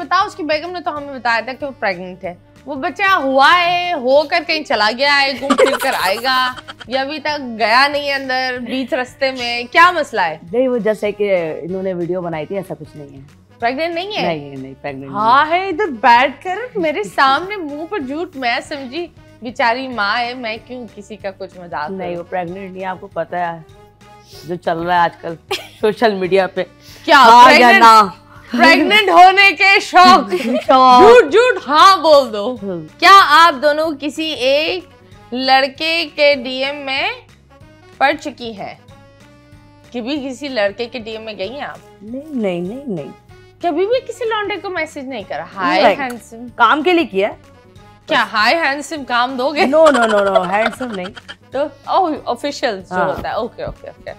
बताओ, उसकी बेगम ने तो हमें बताया था कि वो प्रेग्नेंट है। वो बच्चा हुआ है, होकर कहीं चला गया है, घूम फिर कर आएगा, या अभी तक गया नहीं है अंदर बीच रास्ते में, क्या मसला है? नहीं, वो जैसे कि इन्होंने वीडियो बनाई थी, ऐसा कुछ नहीं है। प्रेग्नेंट नहीं है? नहीं प्रेग्नेंट हाँ है, इधर बैठ कर मेरे सामने मुंह पर झूठ। मैं समझी बेचारी माँ है, मैं क्यों किसी का कुछ मजाक। नहीं, वो प्रेग्नेंट नहीं है। आपको पता है जो चल रहा है आजकल सोशल मीडिया पे, क्या प्रेग्नेंट होने के शौक, झूठ झूठ हाँ बोल दो। क्या आप दोनों किसी एक लड़के के डीएम में पड़ चुकी हैं? कभी किसी लड़के के डीएम में गई हैं आप? नहीं। कभी भी किसी लौंडे को मैसेज नहीं करा हाय हैंडसम? काम के लिए किया। क्या हाय हैंडसम काम दोगे? नो हैंडसम नहीं, तो ऑफिशियल जो होता है। ओके।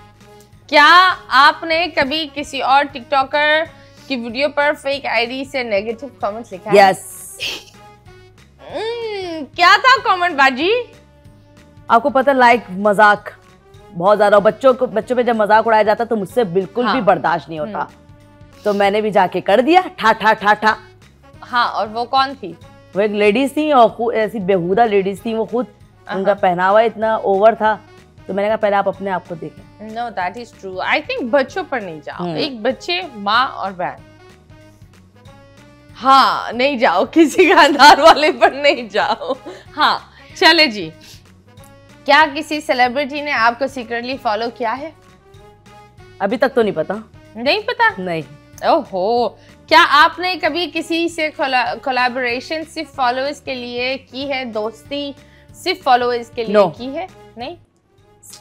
क्या आपने कभी किसी और टिकटॉकर की वीडियो पर फेक आईडी से नेगेटिव कमेंट लिखा है? यस। क्या था कमेंट बाजी? आपको पता, लाइक मजाक बहुत ज्यादा, बच्चों पे जब मजाक उड़ाया जाता तो मुझसे बिल्कुल भी बर्दाश्त नहीं होता, तो मैंने भी जाके कर दिया ठा। हाँ, और वो कौन थी? वो एक लेडीज थी, और ऐसी बेहुदा लेडीज थी वो खुद, उनका पहनावा इतना ओवर था, तो मैंने कहा पहले आप अपने आप को देखें। Know that is true. I think बच्चों पर नहीं जाओ, एक बच्चे, माँ और बहन, हाँ नहीं जाओ, किसी खानदान वाले पर नहीं जाओ। हाँ चले जी, क्या किसी सेलिब्रिटी ने आपको सीक्रेटली फॉलो किया है? अभी तक तो नहीं पता। नहीं पता? नहीं। ओहो, क्या आपने कभी किसी से कोलैबोरेशन सिर्फ फॉलोअर्स के लिए की है, दोस्ती सिर्फ फॉलोअर्स के लिए की है? नहीं,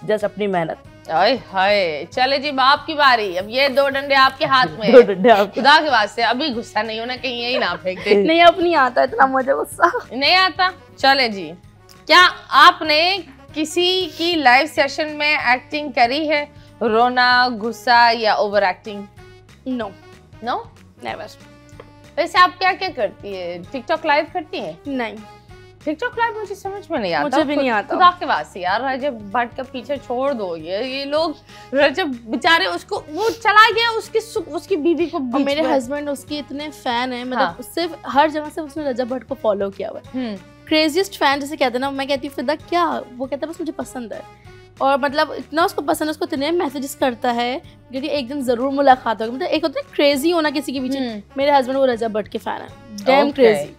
जस्ट अपनी मेहनत। हाय हाय, चले जी बाप की बारी। अब ये 2 डंडे आपके हाथ में दो डंडे आपके। खुदा के वास्ते अभी गुस्सा नहीं होना, कहीं यही ना फेंक दे। नहीं, अब नहीं आता इतना मुझे गुस्सा, नहीं आता। चले जी, क्या आपने किसी की लाइव सेशन में एक्टिंग करी है? रोना, गुस्सा या ओवर एक्टिंग? No never. वैसे आप क्या क्या करती है? टिकटॉक लाइव करती है? नहीं, टिकटॉक लाइव मुझे समझ में नहीं आता। मुझे भी नहीं आता। खुदा के वास्ते यार, रजब भट्ट का पीछे छोड़ दो। ये लोग, रजब बेचारे, उसको वो चला गया, उसकी बीवी को, और मेरे हस्बैंड उसकी इतने फैन है, मतलब सिर्फ हर जगह से उसने रजब भट्ट को फॉलो किया हुआ है। क्रेजीस्ट फैन जैसे कहते हैं ना, मैं कहती हूँ फिदा क्या, वो कहता है बस मुझे पसंद है, और मतलब इतना उसको पसंद है, उसको इतने मैसेजेस करता है कि एक दिन जरूर मुलाकात होगी। मतलब एक होता है क्रेजी होना किसी के पीछे, मेरे हस्बैंड वो रजब भट्ट के फैन है, डैम क्रेजी।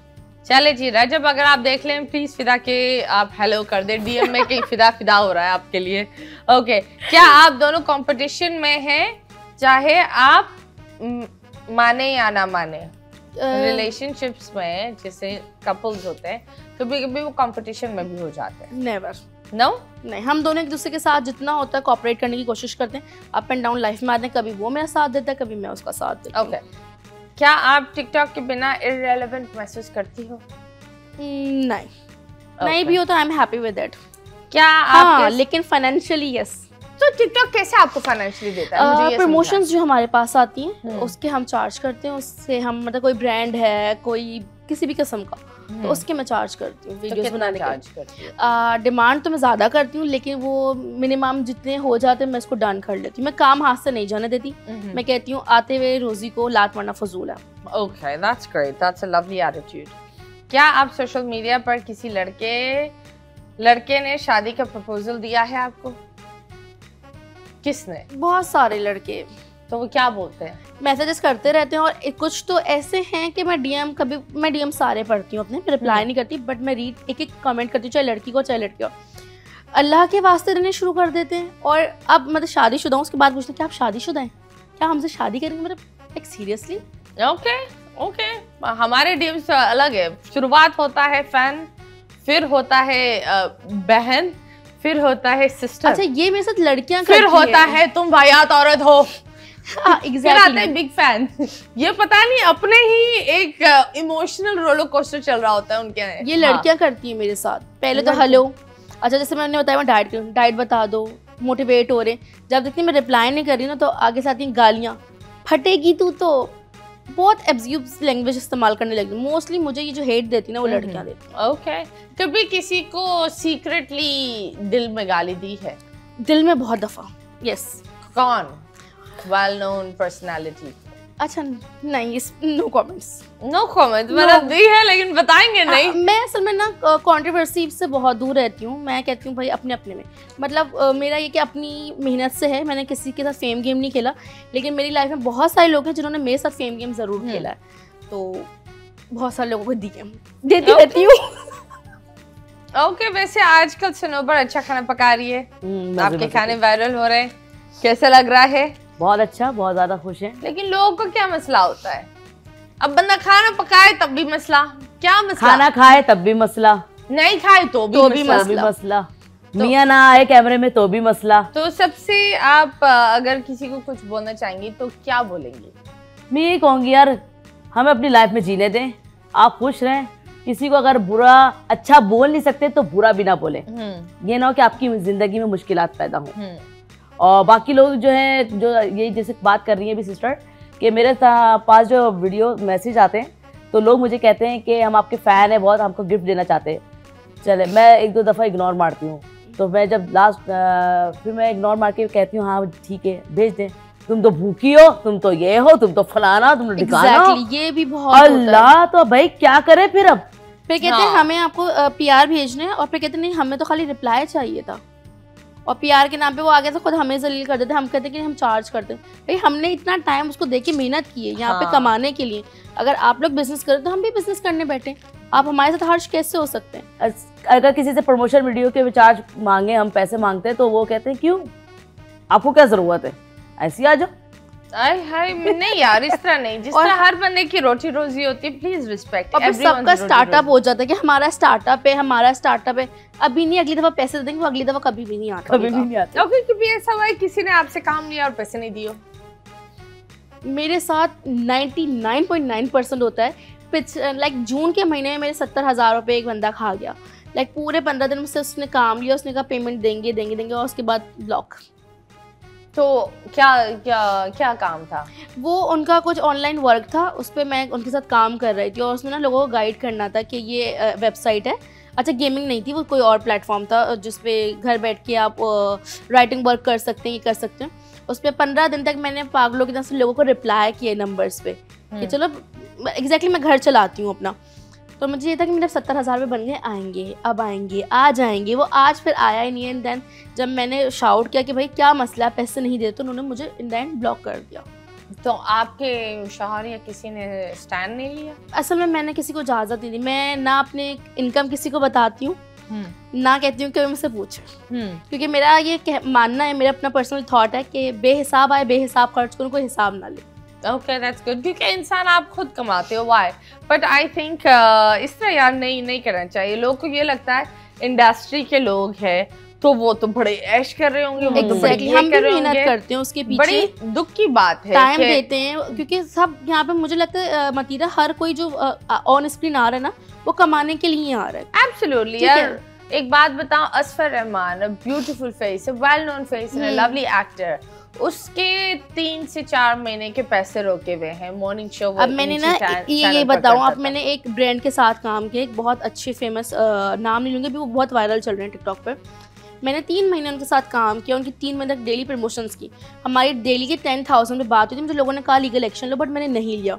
चले जी रजब, अगर आप देख लें प्लीज फिदा के आप हेलो कर दे डीएम में, कहीं फिदा हो रहा है आपके लिए। ओके, क्या आप दोनों कंपटीशन में हैं, चाहे आप माने या ना माने? रिलेशनशिप्स में जैसे कपल्स होते हैं, कभी कभी वो कंपटीशन में भी हो जाते हैं। नेवर। नो नहीं, हम दोनों एक दूसरे के साथ जितना होता है कोऑपरेट करने की कोशिश करते हैं, अप एंड डाउन लाइफ में आते हैं, कभी वो मेरा साथ देता है, कभी मैं उसका साथ देती हूँ। ओके, क्या आप टिकटॉक के बिना इररिलेवेंट महसूस करती हो? नहीं भी हो तो I am happy with it. क्या आप लेकिन फाइनेंशियली यस। तो टिकटॉक कैसे आपको फाइनेंशियली देता है? मुझे ये प्रमोशंस जो हमारे पास आती हैं उसके हम चार्ज करते हैं, उससे हम मतलब कोई ब्रांड है, कोई किसी भी किस्म का, तो उसके मैं चार्ज करती हूँ वीडियोस बनाने के। डिमांड तो मैं ज़्यादा करती हूँ, लेकिन वो मिनिमम जितने हो जाते हैं मैं इसको डन कर लेती हूँ। मैं काम हाथ से नहीं जाने देती, मैं कहती हूँ आते हुए रोजी को लात मारना फजूल है। Okay, that's great, that's a lovely attitude. क्या आप सोशल मीडिया पर किसी लड़के ने शादी का प्रपोजल दिया है आपको? किसने? बहुत सारे लड़के। तो वो क्या बोलते हैं? मैसेजेस करते रहते हैं, और कुछ तो ऐसे हैं कि मैं डीएम सारे पढ़ती हूँ अपने, मैं रिप्लाई नहीं करती, बट मैं रीड एक कमेंट करती हूँ, चाहे लड़की को चाहे लड़की हो। अल्लाह के वास्ते रहने शुरू कर देते हैं, और अब मतलब शादीशुदा हूँ, उसके बाद पूछते हैं क्या आप शादीशुदा हैं, क्या हमसे शादी करेंगे? मतलब एक सीरियसली। ओके, हमारे डीएम्स अलग है। शुरुआत होता है फैन, फिर होता है बहन, फिर होता है सिस्टर। अच्छा, ये मेरे साथ लड़कियां फिर होता है तुम वाहियात औरत हो। फिर आते हैं बिग फैन। ये पता नहीं, अपने ही एक इमोशनल रोलर कोस्टर चल रहा होता है उनके यहाँ। ये लड़कियां करती हैं मेरे साथ। पहले तो हेलो, अच्छा जैसे मैंने बताया मैं डाइट बता दो, मोटिवेट हो रहे, जब देखती मैं रिप्लाई नहीं कर रही ना, तो आगे से आती हैं गालियाँ, फटेगी तू, तो बहुत एब्यूज लैंग्वेज इस्तेमाल करने लगी। मोस्टली मुझे ये जो हेट देती ना वो लड़कियां देती हैं। ओके, कभी किसी को सीक्रेटली दिल में गाली दी है? दिल में बहुत दफा। यस। कौन? Well known personality? अच्छा नहीं, इस नो कमेंट्स। नो कमेंट मतलब दी है लेकिन बताएंगे नहीं। मैं असल में ना कंट्रोवर्सी से बहुत दूर रहती हूँ। मैं कहती हूँ भाई अपने अपने में, मतलब मेरा ये कि अपनी मेहनत से है। मैंने किसी के साथ फेम गेम नहीं खेला, लेकिन मेरी लाइफ में बहुत सारे लोग हैं जिन्होंने मेरे साथ फेम गेम ज़रूर खेला है, तो बहुत सारे लोगों को देती रहती हूँ। ओके, वैसे आजकल सनोबर अच्छा खाना पका रही है, आपके खाने वायरल हो रहे हैं, कैसा लग रहा है? बहुत अच्छा, बहुत ज्यादा खुश हैं। लेकिन लोगों को क्या मसला होता है? अब बंदा खाना पकाए तब भी मसला, क्या मसला? खाना खाए तब भी मसला, नहीं खाए तो भी मसला, मियां ना आए कैमरे में तो भी मसला। तो सबसे आप अगर किसी को कुछ बोलना चाहेंगी तो क्या बोलेंगी? मैं ये कहूँगी यार, हमें अपनी लाइफ में जीने दें, आप खुश रहें। किसी को अगर बुरा अच्छा बोल नहीं सकते तो बुरा भी ना बोले। ये ना हो कि आपकी जिंदगी में मुश्किलात पैदा हो। और बाकी लोग जो हैं, जो ये जैसे बात कर रही हैं भी सिस्टर, कि मेरे पास जो वीडियो मैसेज आते हैं तो लोग मुझे कहते हैं कि हम आपके फ़ैन हैं बहुत, हमको गिफ्ट देना चाहते हैं। चले, मैं एक दो दफ़ा इग्नोर मारती हूँ, तो मैं जब लास्ट फिर मैं इग्नोर मार के कहती हूँ हाँ ठीक है भेज दें, तुम तो भूखी हो, तुम तो ये हो, तुम तो फलाना, तुम तो ठिकाना हो। ये भी बहुत अल्लाह, तो भाई क्या करे फिर? अब फिर कहते हैं हमें आपको PR भेजने, और फिर कहते नहीं हमें तो खाली रिप्लाई चाहिए था, और PR के नाम पे वो आगे तो खुद हमें जलील कर देते। हम कहते कि हम चार्ज करते। भाई हमने इतना टाइम उसको देके मेहनत की है यहाँ पे कमाने के लिए। अगर आप लोग बिजनेस करें तो हम भी बिजनेस करने बैठे, आप हमारे साथ हर्ष कैसे हो सकते हैं? अगर किसी से प्रमोशन वीडियो के चार्ज मांगे, हम पैसे मांगते हैं तो वो कहते हैं क्यों, आपको क्या जरूरत है, ऐसी आ जाओ। हाय नहीं यार, इस तरह नहीं, जिस तरह हर बंदे की रोटी रोजी होती है, प्लीज रिस्पेक्ट। अब सबका स्टार्टअप हो जाता है कि हमारा स्टार्टअप है, अभी नहीं अगली दफा पैसे दे देंगे, वो अगली दफा कभी भी नहीं आता, कभी भी नहीं आता। ओके, कभी ऐसा हुआ है किसी ने आपसे काम लिया और पैसे नहीं दिए? मेरे साथ 99.9% होता है। लाइक जून के महीने में मेरे 70,000 रुपये एक बंदा खा गया। लाइक पूरे 15 दिन मुझसे उसने काम लिया, उसने कहा पेमेंट देंगे और उसके बाद ब्लॉक। तो क्या काम था वो? उनका कुछ ऑनलाइन वर्क था, उस पर मैं उनके साथ काम कर रही थी, और उसमें ना लोगों को गाइड करना था कि ये वेबसाइट है। अच्छा, गेमिंग नहीं थी वो, कोई और प्लेटफॉर्म था जिसपे घर बैठ के आप राइटिंग वर्क कर सकते हैं, ये कर सकते हैं। उस पर 15 दिन तक मैंने पागलों की तरह से लोगों को रिप्लाई किए नंबर्स पे कि चलो एग्जैक्टली मैं घर चलाती हूँ अपना। तो मुझे ये था कि मेरे 70,000 रुपये बन गए, आएंगे अब आएंगे, आ जाएंगे। वो आज फिर आया ही नहीं। एंड देन जब मैंने शाउट किया कि भाई क्या मसला है, पैसे नहीं देते, तो उन्होंने मुझे इन द एंड ब्लॉक कर दिया। तो आपके शौहर या किसी ने स्टैंड नहीं लिया? असल में मैंने किसी को इजाज़त नहीं दी। मैं ना अपने इनकम किसी को बताती हूँ, ना कहती हूँ कि मुझसे पूछे, क्योंकि मेरा ये मानना है, मेरा अपना पर्सनल थॉट है कि बेहिसाब आए बेहिसाब खर्च करूँ, कोई हिसाब ना ले। ओके, दैट्स गुड, क्योंकि इंसान आप खुद कमाते हो, वाई। बट आई थिंक इस तरह यार नहीं करना चाहिए। लोगों को ये लगता है इंडस्ट्री के लोग हैं तो वो तो बड़े ऐश कर रहे होंगे, वो तो बड़ी हम भी मेहनत करते हैं उसके पीछे, बड़ी दुख की बात है, टाइम देते हैं, क्योंकि सब यहाँ पे मुझे लगता है मतीरा हर कोई जो ऑन स्क्रीन आ रहा है ना, वो कमाने के लिए ही आ रहा है। एब्सोल्युटली यार। एक बात बताओ, Asfar Rahman, beautiful face, well known face, lovely actor, उसके 3 से 4 महीने के पैसे रोके हुए हैं मॉर्निंग शो। अब मैंने ना ये बताऊं, अब मैंने एक ब्रांड के साथ काम किया, एक बहुत अच्छे फेमस, नाम नहीं लूँगी, वो बहुत वायरल चल रहे हैं टिकटॉक पे। मैंने 3 महीने उनके साथ काम किया, उनकी 3 महीने तक डेली प्रमोशंस की। हमारी डेली के 10,000 पे बात हुई थी, मुझे लोगों ने कहा लीगल एक्शन लो, बट मैंने नहीं लिया।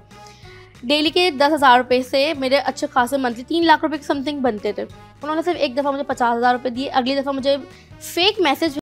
डेली के 10,000 रुपये से मेरे अच्छे खासे मंथली 3 लाख रुपए के समथिंग बनते थे। उन्होंने सिर्फ एक दफ़ा मुझे 50,000 रुपये दिए, अगली दफ़ा मुझे फेक मैसेज